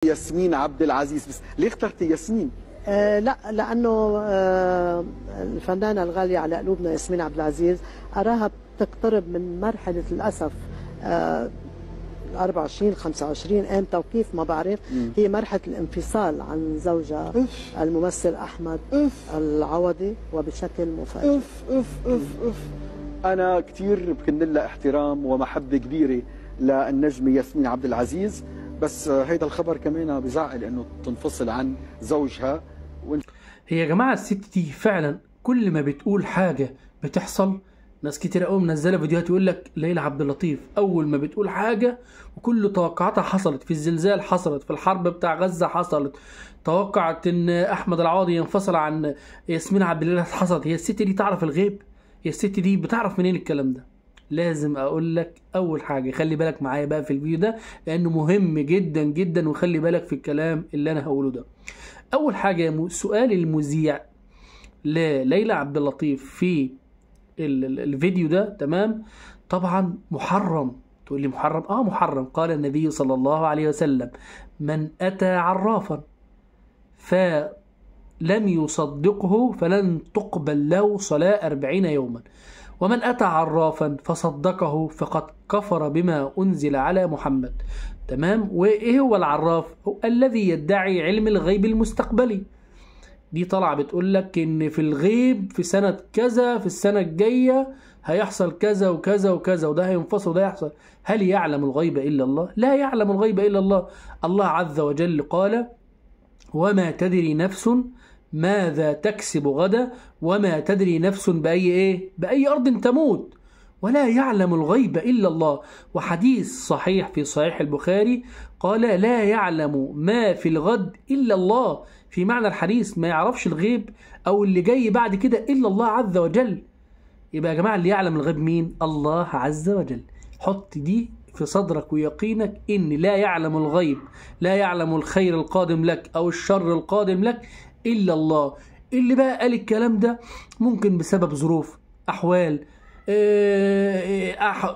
ياسمين عبد العزيز، بس ليه اخترتي ياسمين؟ لا، لأنه الفنانة الغالية على قلوبنا ياسمين عبد العزيز أراها بتقترب من مرحلة للأسف 24 25 امتى وكيف ما بعرف. هي مرحلة الانفصال عن زوجها الممثل أحمد العوضي وبشكل مفاجئ. أنا كثير بكن لها احترام ومحبة كبيرة للنجمة ياسمين عبد العزيز، بس هيدا الخبر كمان بزعل انه تنفصل عن زوجها. هي يا جماعه الست دي فعلا كل ما بتقول حاجه بتحصل. ناس كتير قوي منزله فيديوهات يقول لك ليلى عبد اللطيف اول ما بتقول حاجه وكل توقعاتها حصلت. في الزلزال حصلت، في الحرب بتاع غزه حصلت، توقعت ان احمد العوضي ينفصل عن ياسمين عبد العزيز حصلت. هي الست دي تعرف الغيب؟ هي الست دي بتعرف منين الكلام ده؟ لازم اقول لك اول حاجه خلي بالك معايا بقى في الفيديو ده لانه مهم جدا جدا، وخلي بالك في الكلام اللي انا هقوله ده. اول حاجه سؤال المذيع لليلى عبد اللطيف في الفيديو ده تمام طبعا محرم. تقول لي محرم؟ محرم. قال النبي صلى الله عليه وسلم: من اتى عرافا فلم يصدقه فلن تقبل له صلاة 40 يوما، ومن أتى عرافا فصدقه فقد كفر بما أنزل على محمد. تمام. وإيه هو العراف؟ هو الذي يدعي علم الغيب المستقبلي. دي طالعة بتقول لك إن في الغيب في سنة كذا في السنة الجاية هيحصل كذا وكذا وكذا وده هينفصل وده يحصل. هل يعلم الغيب إلا الله؟ لا يعلم الغيب إلا الله. الله عز وجل قال: وما تدري نفس ماذا تكسب غدا وما تدري نفس بأي أرض تموت، ولا يعلم الغيب إلا الله. وحديث صحيح في صحيح البخاري قال: لا يعلم ما في الغد إلا الله. في معنى الحديث ما يعرفش الغيب أو اللي جاي بعد كده إلا الله عز وجل. يبقى يا جماعة اللي يعلم الغيب مين؟ الله عز وجل. حط دي في صدرك ويقينك إن لا يعلم الغيب، لا يعلم الخير القادم لك أو الشر القادم لك إلا الله. اللي بقى قال الكلام ده ممكن بسبب ظروف، أحوال،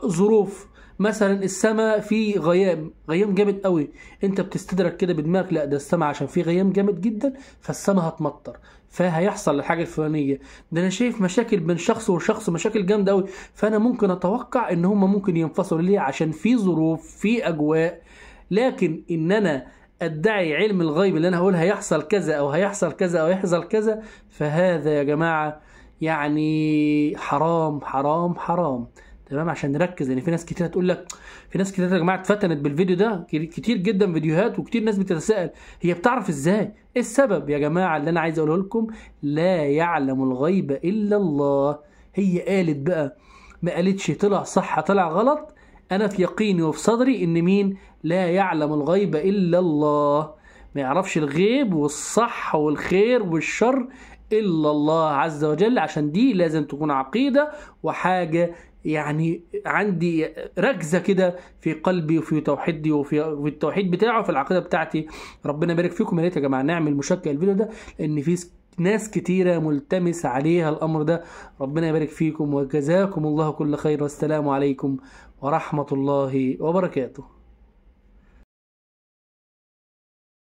ظروف مثلا السماء في غيام جامد قوي، انت بتستدرك كده بدماغك لا ده السماء عشان في غيام جامد جدا فالسماء هتمطر فهيحصل الحاجه الفلانيه. ده انا شايف مشاكل بين شخص وشخص، مشاكل جامده قوي، فانا ممكن اتوقع ان هم ممكن ينفصلوا ليه عشان في ظروف في اجواء. لكن ان انا ادعي علم الغيب اللي انا هقول هيحصل كذا او هيحصل كذا او هيحصل كذا، فهذا يا جماعه يعني حرام حرام حرام. تمام. عشان نركز لان في ناس كتير هتقول لك، في ناس كتير يا جماعه اتفتنت بالفيديو ده كتير جدا فيديوهات، وكتير ناس بتتساءل هي بتعرف ازاي؟ ايه السبب يا جماعه؟ اللي انا عايز اقوله لكم لا يعلم الغيب الا الله. هي قالت بقى ما قالتش طلع صح طلع غلط. انا في يقيني وفي صدري ان مين؟ لا يعلم الغيب الا الله. ما يعرفش الغيب والصح والخير والشر الا الله عز وجل. عشان دي لازم تكون عقيده وحاجه يعني عندي ركزه كده في قلبي وفي توحيدي وفي التوحيد بتاعه في العقيده بتاعتي. ربنا يبارك فيكم. يا ريت يا جماعه نعمل مشاركه الفيديو ده لان في ناس كتيره ملتمس عليها الامر ده. ربنا يبارك فيكم وجزاكم الله كل خير، والسلام عليكم ورحمه الله وبركاته.